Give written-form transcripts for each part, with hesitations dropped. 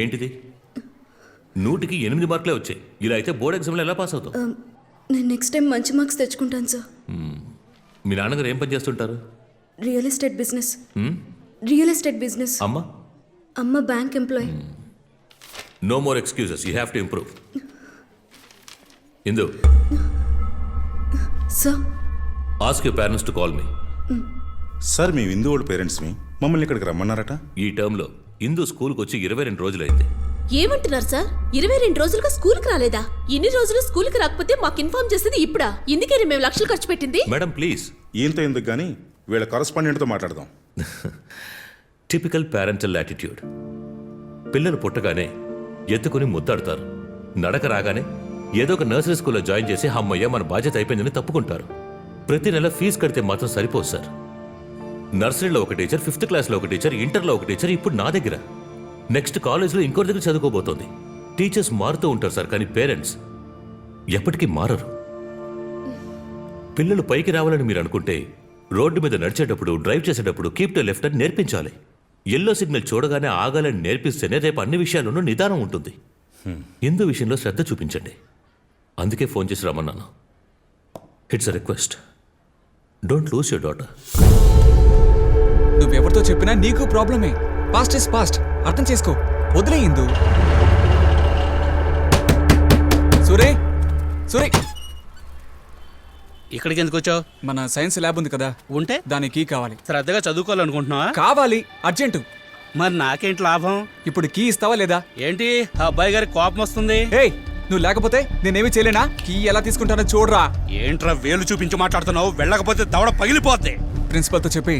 ఏంటిది? 100కి 8 మార్కులే వచ్చాయి. ఇలా అయితే బోర్డ్ ఎగ్జామ్లో ఎలా పాస్ అవుతావు? నేను నెక్స్ట్ టైం మంచి మార్క్స్ తెచ్చుకుంటాను సార్. మీ నాన్నగారు ఏం పని చేస్తుంటారు? Real estate business. అమ్మ bank employee. No more excuses, you have to improve. Indu, sir ask your parents to call me. Sir మీ ఇందు వాళ్ళ పేరెంట్స్ మమ్మల్ని ఇక్కడికి రమ్మన్నారట. ఈ టర్మ్లో ఇందు స్కూల్కి వచ్చి 22 రోజులైంది. ఏమంటున్నారు సార్? 22 రోజులుగా స్కూల్కి రాలేదా? ఇన్ని రోజులు స్కూల్కి రాకపోతే మాకు ఇన్ఫార్మ్ చేసేది ఇప్పుడా? ఇందుకే మేము లక్షలు ఖర్చు పెట్టింది. Madam please. ఈయంతో ఎందుకు కానీ వీళ్ళ కరస్పాండెంట్తో మాట్లాడదాం. Typical parental attitude. పిల్లలు పుట్టగానే ఎత్తుకుని ముద్దాడుతారు. నడక రాగానే ఏదో ఒక నర్సరీ స్కూల్లో జాయిన్ చేసి అమ్మయ్య మన బాధ్యత అయిపోయిందని తప్పుకుంటారు. ప్రతి నెల ఫీజు కడితే మాత్రం సరిపోదు సార్. నర్సరీలో ఒక టీచర్, 5th క్లాస్లో ఒక టీచర్, ఇంటర్లో ఒక టీచర్, ఇప్పుడు నా దగ్గర. నెక్స్ట్ కాలేజ్లో ఇంకోటి దగ్గర చదువుకోబోతోంది. టీచర్స్ మారుతూ ఉంటారు సార్, కానీ పేరెంట్స్ ఎప్పటికీ మారరు. పిల్లలు పైకి రావాలని మీరు అనుకుంటే రోడ్డు మీద నడిచేటప్పుడు, డ్రైవ్ చేసేటప్పుడు కీప్ టు లెఫ్ట్ అని నేర్పించాలి. ఎల్లో సిగ్నల్ చూడగానే ఆగాలని నేర్పిస్తేనే రేపు అన్ని విషయాల్లోనూ నిదానం ఉంటుంది. ఇందు విషయంలో శ్రద్ధ చూపించండి. అందుకే ఫోన్ చేసి రమ్మన్నాను. It's a request. Don't lose your daughter. నువ్వెవరితో చెప్పినా నీకు ప్రాబ్లమే. పాస్ట్ ఇస్ పాస్ట్, అర్థం చేసుకో. వదిలే ఇందు. సురే సురే, ఇక్కడికి ఎందుకు వచ్చావు? మన సైన్స్ ల్యాబ్ ఉంది కదా, ఉంటే దానికి కీ కావాలి. శ్రద్ధగా చదువుకోవాలనుకుంటున్నావా? కావాలి, అర్జెంటు. మరి నాకేంటి లాభం? ఇప్పుడు కీ ఇస్తావా లేదా? ఏంటి ఆ అబ్బాయి గారికి కోపం వస్తుంది? ఏయ్, నువ్వు లేకపోతే నేనేమి చేయలేనా? కీ ఎలా తీసుకుంటానో చూడరా. ఏంట్రా వేలు చూపించి మాట్లాడుతున్నావు? వెళ్ళకపోతే దవడ పగిలిపోద్ది. ప్రిన్సిపల్తో చెప్పి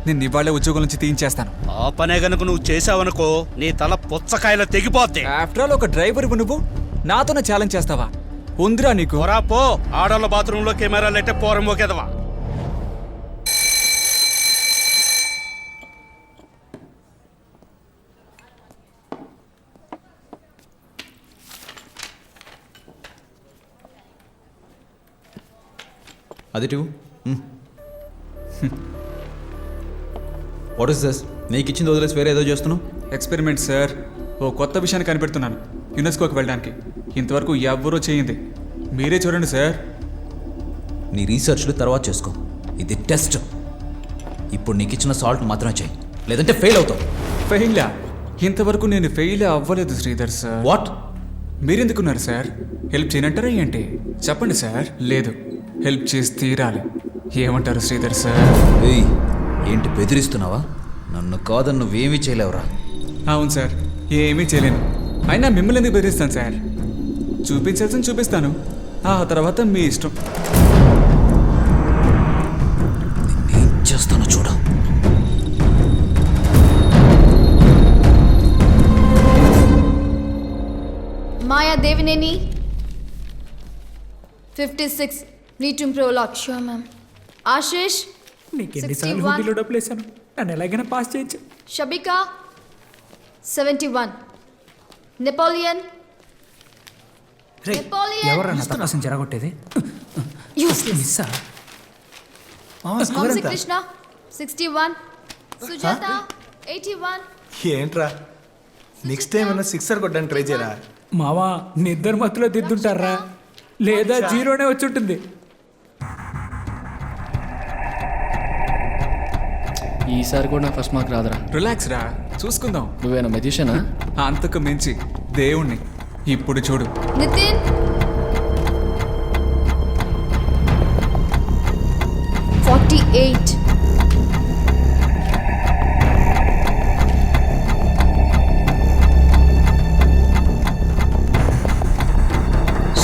నేను ఇవాళే ఉద్యోగం నుంచి తీయించేస్తాను. ఆ పనే గనుక నువ్వు చేసావనుకో నీ తల పుచ్చకాయల తెగిపోద్ది. ఆఫ్టర్ ఆల్ ఒక డ్రైవర్ నువ్వు నాతోనే ఛాలెంజ్ చేస్తావా? ఉందిరా నీకు. పోరా పో. ఆడోళ్ళ బాత్రూంలో కెమెరాలు అయితే పోరం మోకేదవా? అది టూ. What is this? నీకు ఇచ్చింది వదిలేసి వేరే ఏదో చేస్తున్నావు. Experiment sir. ఓ కొత్త విషయాన్ని కనిపెడుతున్నాను యునెస్కోకి వెళ్ళడానికి. ఇంతవరకు ఎవ్వరూ చేయింది. మీరే చూడండి సార్. నీ రీసెర్చ్లు తర్వాత చేసుకో. ఇది టెస్ట్. ఇప్పుడు నీకు ఇచ్చిన సాల్ట్ మాత్రమే చేయి, లేదంటే ఫెయిల్ అవుతావు. ఫెయిలా? ఇంతవరకు నేను ఫెయిల్ అవ్వలేదు శ్రీధర్ సార్. వాట్? మీరెందుకున్నారు సార్? హెల్ప్ చేయనంటారా ఏంటి? చెప్పండి సార్. లేదు, హెల్ప్ చేసి తీరాలి. ఏమంటారు శ్రీధర్ సార్? ఏయ్, ఏంటి బెదిరిస్తున్నావా? నన్ను కాదని నువ్వేమీ చేయలేవురా. అవును సార్, ఏమీ చేయలేను. అయినా మిమ్మల్ని ఎందుకు బెదిరిస్తాను సార్? చూపించాల్సింది చూపిస్తాను, ఆ తర్వాత మీ ఇష్టం. ఏం చేస్తానో చూడ. Maya Devineni 56 need to improve a lot. Sure ma'am. Ashish నీకు ఎన్నిసార్లు హుండీలో డబ్బులు వేసాను, నన్ను ఎలాగైనా పాస్ చేయొచ్చు. Shabika 71. Napoleon ఎవరన్నా తపస్సు జరగొట్టేది? మిస్సా? Vamsi Krishna 61. Sujata 81. ఏంట్రా నెక్స్ట్ టైం ఏమైనా సిక్సర్ కొట్టడానికి ట్రై చేయరా? మావా నిద్ర మత్తులో దిద్దుంటారా, లేదా జీరోనే వచ్చి ఉంటుంది. ఈసారి కూడా ఫస్ట్ మార్క్ రాదురా. రిలాక్స్ రా, చూసుకుందాం. నువ్వేనా మెజిషియనా? అంతకు మించి దేవుణ్ణి. ఇప్పుడు చూడు. Nitin 48.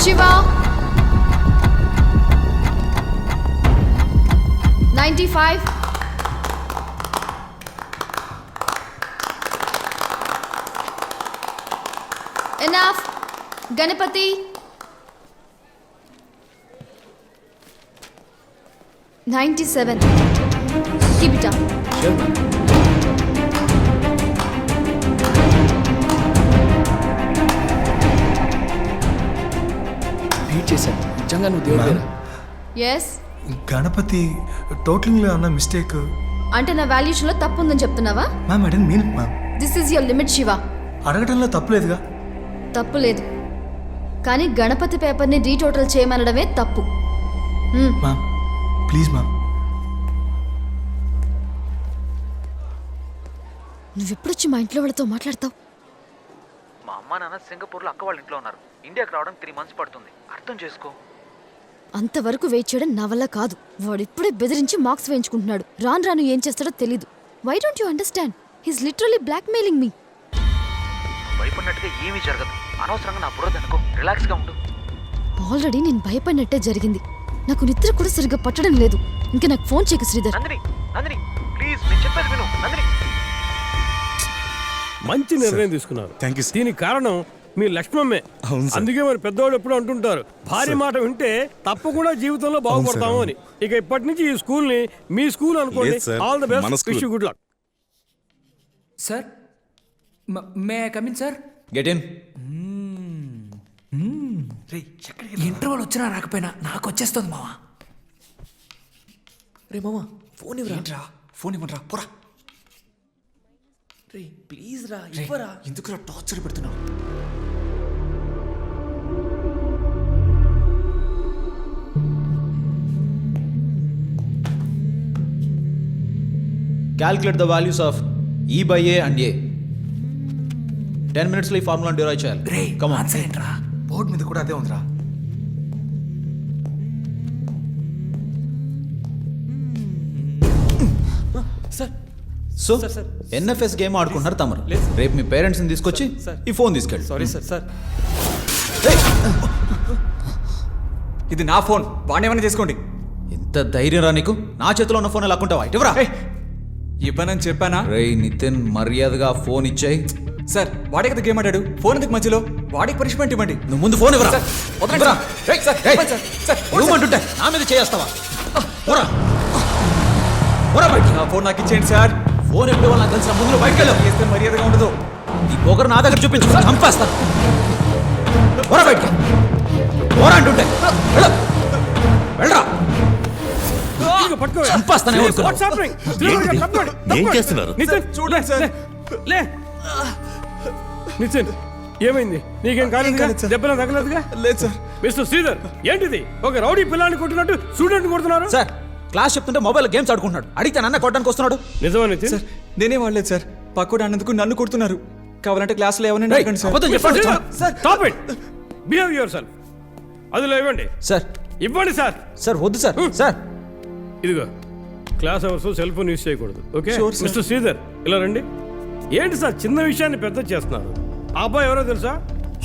Shiva 95. Enough. Ganapati 97. Keep it up. Sure, ma'am. Beat చేశాను. నిజంగా నువ్వు దేవుడు. Yes. గణపతి టోటలింగ్లో అన్న మిస్టేక్ అంటే నా వాల్యుయేషన్లో తప్పు ఉందని చెప్తున్నావా? Ma'am. I don't mean ma'am. This is your limit, Shiva. అడగటంలో తప్పులేదుగా. తప్పు లేదు, కానీ గణపతి పేపర్ని రీటోటల్ చేయమనడమే తప్పు. Ma'am please ma'am. నువ్వెప్పుడొచ్చి మా ఇంట్లో వాళ్ళతో మాట్లాడతావు? మా అమ్మ నాన్న సింగపూర్లో అక్క వాళ్ళ ఇంట్లో ఉన్నారు. ఇండియాకి రావడం 3 months పడుతుంది. అర్థం చేసుకో. అంతవరకు వెయిట్ చేయడం నా వల్ల కాదు. వాడు ఇప్పుడే బెదిరించి మార్క్స్ వేయించుకుంటున్నాడు. రాను రాను ఏం చేస్తాడో తెలీదు. Why don't you understand? He's literally blackmailing me. భయపడినట్టుగా ఏమీ జరగదు. అనవసరంగా నా బుర్ర అనుకో. రిలాక్స్గా ఉండు. ఆల్రెడీ నేను భయపడినట్టే జరిగింది. నాకు నిద్ర కూడా సరిగ్గా పట్టడం లేదు. ఇంకా నాకు ఫోన్ చేయకు శ్రీధర్. నందిని నందిని ప్లీజ్ నేను చెప్పేది విను. నందిని మంచి నిర్ణయం తీసుకున్నారు. Thank you. దీనికి కారణం మీ లక్ష్మమ్మే. అవును సార్. అందుకే మరి పెద్దవాళ్ళు ఎప్పుడు అంటుంటారు, భార్య మాట వింటే తప్పకుండా జీవితంలో బాగుపడతాము అని. ఇక ఇప్పటి నుంచి ఈ స్కూల్ ని మీ స్కూల్ అనుకోండి. లేదు సార్, ఆల్ ది మన best, school. Wish you good luck. Sir may I come in sir? Get in. Interval వచ్చినా రాకపోయినా నాకు వచ్చేస్తుంది మావా. రే మామ ఫోన్ ఇవ్వరా. ఫోన్ ఇవ్వరా పోరా. రే ప్లీజ్ రా ఇవ్వరా. ఎందుకురా టార్చర్ పెడుతున్నావు? Calculate the values of E by A and A. 10 minutes ఈ ఫార్ములా డిరైవ్ చేయాలి. రే కమ్ ఆన్. ఆన్సర్ ఏంట్రా? బోర్డు మీద కూడా అదే ఉందిరా. సార్ సో ఎన్ఎఫ్ఎస్ గేమ్ ఆడుకుంటున్నారు తమరు. రేపు మీ పేరెంట్స్ని తీసుకొచ్చి ఈ ఫోన్ తీసుకెళ్ళి. Sorry sir. సార్ ఇది నా ఫోన్, వాడిని ఏమైనా చేసుకోండి. ఎంత ధైర్యం రా నీకు? నా చేతిలో ఉన్న ఫోన్ లాక్కుంటావా? ఇటువరా. ఇవ్వనని చెప్పానా? రేయ్ నితిన్, మర్యాదగా ఫోన్ ఇచ్చాయి. సార్ వాడే కదా గేమ్ ఆడాడు. ఫోన్ ఎందుకు మధ్యలో? వాడికి పనిష్మెంట్ ఇవ్వండి. నువ్వు ముందు ఫోన్ ఇవ్వరా. సార్, వదలండి సార్. రేయ్, సార్, ఇవ్వండి సార్. సార్, నువ్వుంటుంటే నా మీద చేస్తావా? పోరా పోరా బయట. నా ఫోన్ నాకు ఇచ్చేయండి సార్. ఫోన్ ఎప్పుడు వాళ్ళు నాకు తెలిసిన ముందు బయటకు వెళ్ళు. చేస్తే మర్యాదగా ఉండదు. నీ పొగరు నా దగ్గర చూపించు, చంపేస్తాను. పోరా బయట. పోరా అంటుంటే వెళ్ళు. వెళ్ళరా. ఇదిగో పట్టుకో. చంపేస్తానే ఊరుకున్నావు. What's happening? శ్రీధర్, తప్పండి, ఏం తప్పండి. చేస్తున్నారు? నితిన్, చూడండి సార్. లే. నితిన్ ఏమైంది? నీకేం కాలేదుగా? దెబ్బలు తగలేదుగా? లేదు సార్. మిస్టర్ శ్రీధర్, ఏంటిది? ఒక రౌడీ పిల్లాన్ని కొట్టినట్టు స్టూడెంట్ కొడుతున్నారు. సార్ క్లాస్ చెప్తుంటే మొబైల్ గేమ్స్ ఆడుకుంటున్నాడు. అడిగితే నన్ను కొట్టడానికి వస్తున్నాడు. నిజమా నితిన్? సార్ నేనే వాడలేదు సార్. పక్కడు అన్నందుకు నన్ను కొడుతున్నారు. కావాలంటే క్లాస్లో ఏమన్నా రేయ్, అడగండి సార్. అబద్ధం చెప్పండి. Stop it. Behave yourself. అదిలో ఇవ్వండి. సార్ ఇవ్వండి సార్. సార్ వద్దు సార్. సార్ ఇదిగో class hours cell phone use చేయకూడదు. Okay Sure, sir. Mister Sridhar ఇలా రండి. ఏంటి సార్ చిన్న విషయాన్ని పెద్ద చేస్తున్నారు? ఆ అబ్బాయి ఎవరో తెలుసా?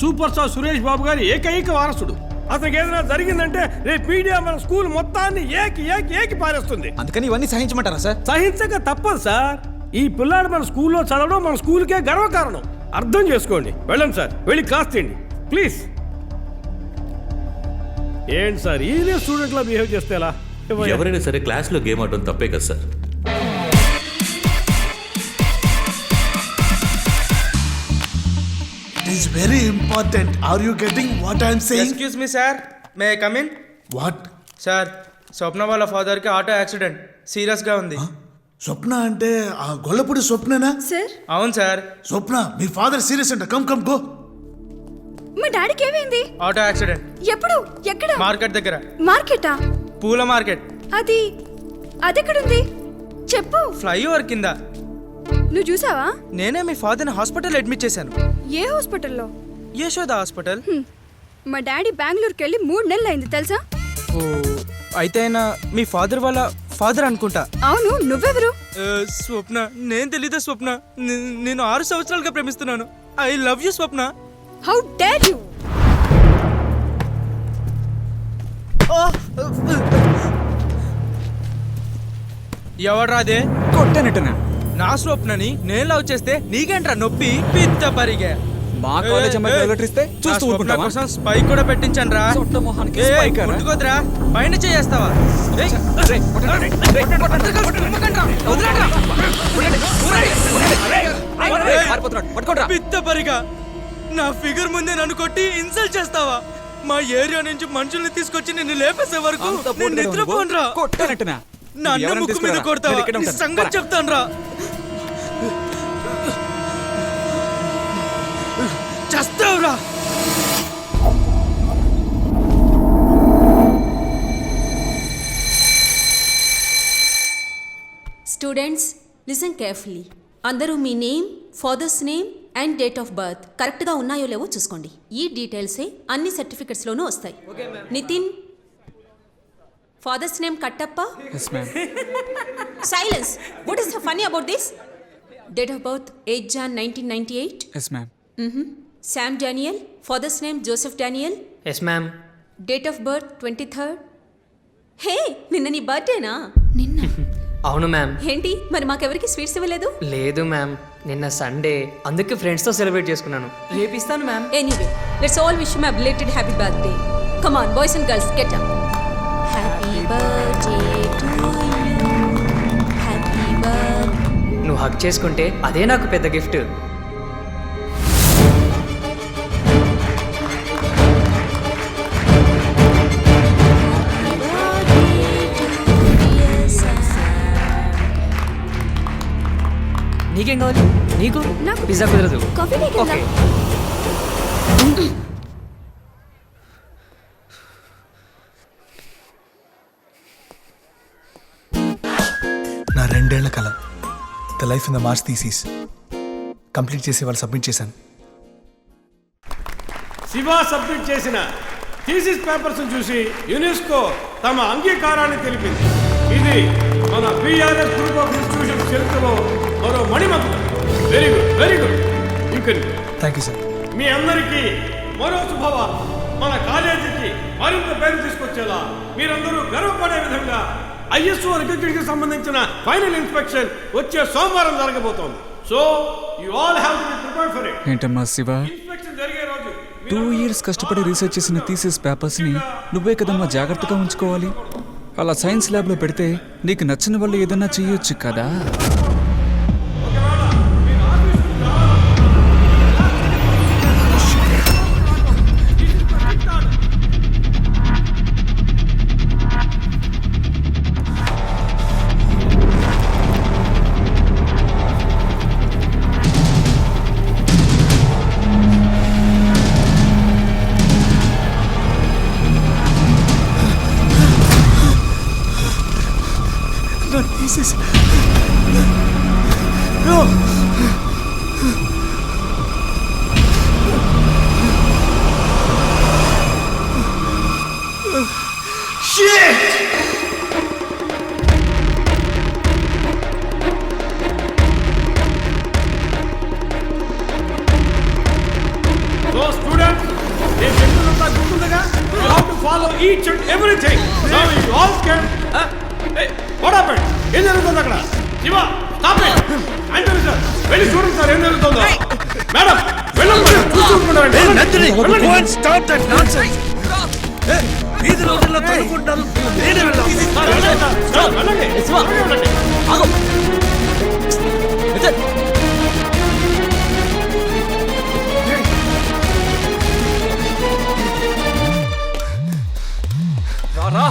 సూపర్ స్టార్ సురేష్ బాబు గారి ఏకైక వారసుడు. అతనికి ఏదైనా జరిగిందంటే రేపు మీడియా మన స్కూల్ మొత్తాన్ని ఏకి పారేస్తుంది. అందుకని ఇవన్నీ సహించమంటారా సార్? సహించక తప్పదు సార్. ఈ పిల్లాడు మన స్కూల్లో చదవడం మన స్కూల్కే గర్వకారణం. అర్థం చేసుకోండి. వెళ్ళండి సార్, వెళ్ళి క్లాస్ తీయండి ప్లీజ్. ఏంటి సార్ ఈయనే స్టూడెంట్ లా బిహేవ్ చేస్తే ఎలా? ఎవరైనా సరే క్లాస్లో గేమ్ ఆడడం తప్పే కదా sir. It is very important. Are you getting what I'm saying? Excuse me sir, may I come in? What? Sir Swapna వాళ్ళ ఫాదర్కి ఆటో యాక్సిడెంట్, సీరియస్గా ఉంది. స్వప్న అంటే ఆ గొల్లపూడి స్వప్నేనా? సార్ అవును సార్, స్వప్న మీ ఫాదర్ సీరియస్ అంట. Come come go. మా డాడీకి ఏమైంది? Auto accident. ఎప్పుడు? ఎక్కడ? మార్కెట్ దగ్గర. మార్కెటా? పూల మార్కెట్. అదెక్కడుంది చెప్పు. ఫ్లైఓవర్ కింద. నువ్వు చూసావా? నేనే మీ ఫాదర్ని హాస్పిటల్ అడ్మిట్ చేశాను. ఏ హాస్పిటల్లో? యశోద హాస్పిటల్. మా డాడీ బెంగళూరుకి వెళ్ళి 3 నెలలు అయింది తెలుసా? ఓ అయితే ఆయన మీ ఫాదర్ వాళ్ళ ఫాదర్ అనుకుంటా. అవును, నువ్వెవరు? స్వప్న, నేను తెలీదా స్వప్న? నేను 6 సంవత్సరాలుగా ప్రేమిస్తున్నాను. I love you Swapna. How dare you! ఎవడ్రాదే? కొట్టానట్టున్నా. నా స్వప్నని నేను లవ్ చేస్తే నీకేంట్రా నొప్పి? పిత్త పరిగే. మా కాలేజ్ అమ్మాయి లెటర్ ఇస్తే చూస్తూ ఊరుకుంటావా? కోసం స్పైక్ కూడా పెట్టించాను రా. సొట్ట మొహానికి స్పైక్ రా. ముట్టుకోద్రా, పైన చేస్తావా? పిత్త పరిగా, నా ఫిగర్ ముందే నన్ను కొట్టి ఇన్సల్ట్ చేస్తావా? మా ఏరియా నుంచి మనుషుల్ని తీసుకొచ్చి నిన్ను లేపేసే వరకు నేను నిద్రపోనరా. కొట్టానట్టున్నా. నా అన్న ముక్కు మీద కొడతావా? నీ సంగతి చెప్తాను రా. చస్తావురా. Students listen carefully. అందరూ మీ name, father's name and date of birth కరెక్ట్గా ఉన్నాయో లేవో చూసుకోండి. ఈ డీటెయిల్సే అన్ని సర్టిఫికెట్స్లోనూ వస్తాయి. Nitin, father's name Kattappa. Yes ma'am. Silence. What is the funny about this? Date of birth 8 Jan 1998. Yes ma'am. Sam Daniel, father's name Joseph Daniel. Yes ma'am. Date of birth 23rd. Hey, నిన్న నీ బర్త్డేనా? నిన్న అవును మ్యామ్. ఏంటి మరి మాకెవరికి sweets ఇవ్వలేదు? లేదు ma'am, నిన్న Sunday, అందుకే ఫ్రెండ్స్తో సెలబ్రేట్ చేసుకున్నాను. రేపు ఇస్తాను ma'am. Anyway, let's all wish him a belated happy birthday. Come on, boys and girls, get up. Happy birthday to you. Happy birthday. నువ్వు హక్ చేసుకుంటే అదే నాకు పెద్ద గిఫ్ట్. నీకేం కావాలి? నీకు నాకు పిజ్జా కుదరదు. Coffee okay. నా 2 ఏళ్ల కల the life in the Mars thesis complete చేసి వాళ్ళు సబ్మిట్ చేశాను. శివ సబ్మిట్ చేసిన థీసిస్ పేపర్స్ చూసి యునెస్కో తమ అంగీకారాన్ని తెలిపింది. ఇది మన బీఆర్ఎస్ గ్రూప్ ఆఫ్ ఇన్స్టిట్యూషన్ చరిత్రలో మరో మణిమకుటం. Very good, very good. Thank you sir. మీ అందరికీ మరో శుభవార్త. మన కాలేజీకి మరింత పేరు తీసుకొచ్చేలా మీరందరూ గర్వపడే విధంగా ISO రికగ్నిషన్కి సంబంధించిన ఫైనల్ ఇన్స్పెక్షన్ వచ్చే సోమవారం జరగబోతోంది. So you all have to be prepared for it. ఏంటమ్మా శివ, ఇన్స్పెక్షన్ జరిగే రోజు 2 years కష్టపడి రీసెర్చ్ చేసిన థీసిస్ పేపర్స్ని నువ్వే కదమ్మా జాగ్రత్తగా ఉంచుకోవాలి. అలా సైన్స్ ల్యాబ్లో పెడితే నీకు నచ్చిన వాళ్ళు ఏదన్నా చెయ్యొచ్చు కదా. నా thesis no. Shit. So students, నేను చెప్తున్నంత గుర్తుందిగా? You have to follow each and everything. Now you all can. What happened? ఏం జరుగుతుంది అక్కడ? Shiva, stop it. అంటూ సార్, వెళ్ళి చూడండి సార్ ఏం జరుగుతుందో. మేడం, వెళ్ళండి, చూసుకుంటారండి. Stop that nonsense. వీధి రోజుల్లో తడుకుంటాను. నేనే వెళ్దాం. సార్, వెళ్ళండి సార్. సార్, వెళ్ళండి. వెళ్ళండి. రా.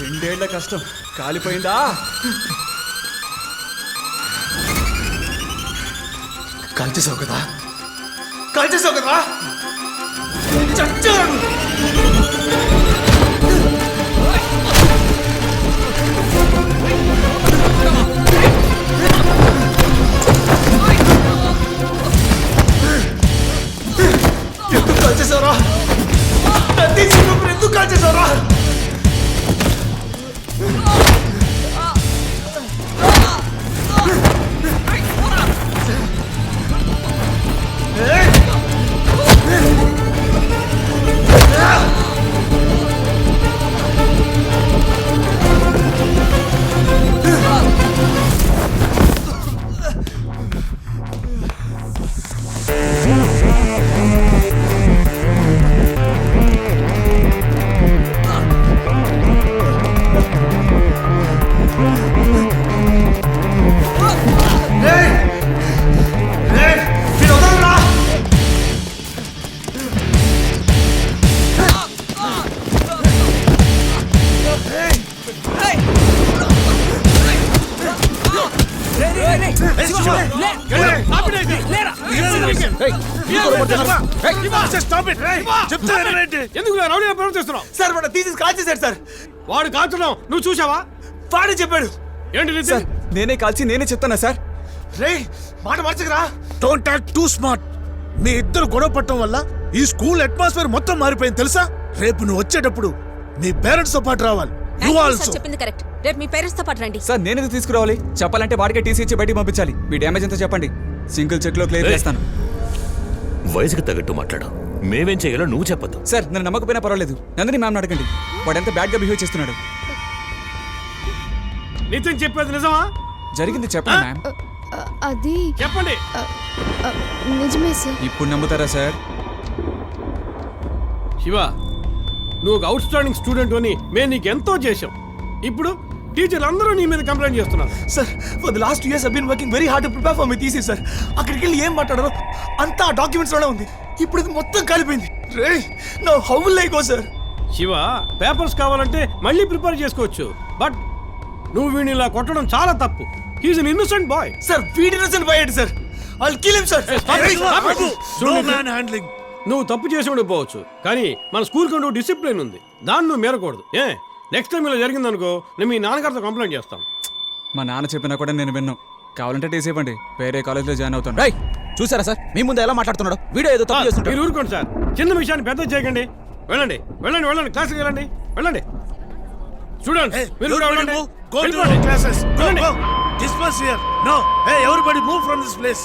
రెండేళ్ల కష్టం కాలిపోయిందా? కాల్చేసావు కదా, కాల్చేసావు కదా. చచ్చాను. ఎందుకు కాల్చేసావురా? ఎందుకు కాల్చేసావురా? ఎందుకు రౌడీ ప్రవర్తిస్తున్నావు? సార్ వాడు థీసిస్ కాల్ చేశాడు సార్. వాడు కాల్చడం నువ్వు చూసావా? వాడే చెప్పాడు. ఏంటి నితిన్? సార్ నేనే కాల్చి నేనే చెప్తానా సార్? రే మాట మార్చకరా. Don't talk too smart. మీ ఇద్దరు గొడవ పట్టడం వల్ల ఈ స్కూల్ అట్మాస్ఫియర్ మొత్తం మారిపోయింది తెలుసా? రేపు నువ్వు వచ్చేటప్పుడు నీ పేరెంట్స్ తో పాటు రావాలి. You also. చెప్పింది కరెక్ట్. రేపు మీ పేరెంట్స్ తో పాటు రండి. సార్ నేను ఎందుకు తీసుకురావాలి? చెప్పాలంటే వాడికే టీసీ ఇచ్చి బయటికి పంపించాలి. మీ డ్యామేజ్ ఎంతో చెప్పండి, సింగిల్ చెక్ లో క్లియర్ చేస్తాను. వయసుకు తగ్గట్టు మాట్లాడు. మేమేం చేయాలో నువ్వు చెప్పొద్దు. సార్ నన్ను నమ్మకపోయినా పర్వాలేదు, నందిని మ్యామ్ అడగండి. వాడు ఎంత బ్యాడ్ గా బిహేవ్ చేస్తున్నాడు. నితిన్ చెప్పేది నిజమా? జరిగింది చెప్పండి మ్యామ్. అది చెప్పండి. నిజమే సార్. ఇప్పుడు నమ్ముతారా సార్? శివ, నువ్వు ఒక అవుట్ స్టాండింగ్ స్టూడెంట్ అని మేము నీకు ఎంతో చేశాం. ఇప్పుడు టీచర్లు అందరూ నీ మీద కంప్లైంట్ చేస్తున్నారు. Sir for the last 2 years I've been working very hard to prepare for my thesis sir. అక్కడికి వెళ్ళి ఏం మాట్లాడారో అంతా డాక్యుమెంట్స్ లోనే ఉంది. ఇప్పుడు ఇది మొత్తం కలిపింది. రే now how will I go sir? Shiva, papers కావాలంటే మళ్ళీ ప్రిపేర్ చేసుకోవచ్చు. బట్ నువ్వు వీడిని ఇలా కొట్టడం చాలా తప్పు. He's an innocent boy. Sir వీడి ఇన్నోసెంట్ బాయ్ ఏంటి sir? I'll kill him sir. No manhandling. నువ్వు తప్పు చేసి ఉండిపోవచ్చు, కానీ మన స్కూల్ కి నువ్వు డిసిప్లిన్ ఉంది, దాన్ని నువ్వు మీరకూడదు. నెక్స్ట్ టైం ఇలా జరిగిందనుకో నేను మీ నాన్నగారితో కంప్లైంట్ చేస్తాను. మా నాన్న చెప్పినా కూడా నేను విన్నాను. కావాలంటే టీసీ ఇవ్వండి, వేరే కాలేజ్లో జాయిన్ అవుతాను. రేయ్ చూసారా సార్ మీ ముందు ఎలా మాట్లాడుతున్నాడు? వీడియో ఏదో తప్పు చేస్తుంటాడు. మీరు ఊరుకోండి సార్, చిన్న విషయాన్ని పెద్ద చేయకండి. వెళ్ళండి వెళ్ళండి వెళ్ళండి, క్లాస్కి వెళ్ళండి. వెళ్ళండి స్టూడెంట్స్, మీరు కూడా వెళ్ళండి. Go to your classes. Go. Disperse here. No. Hey, everybody move from this place.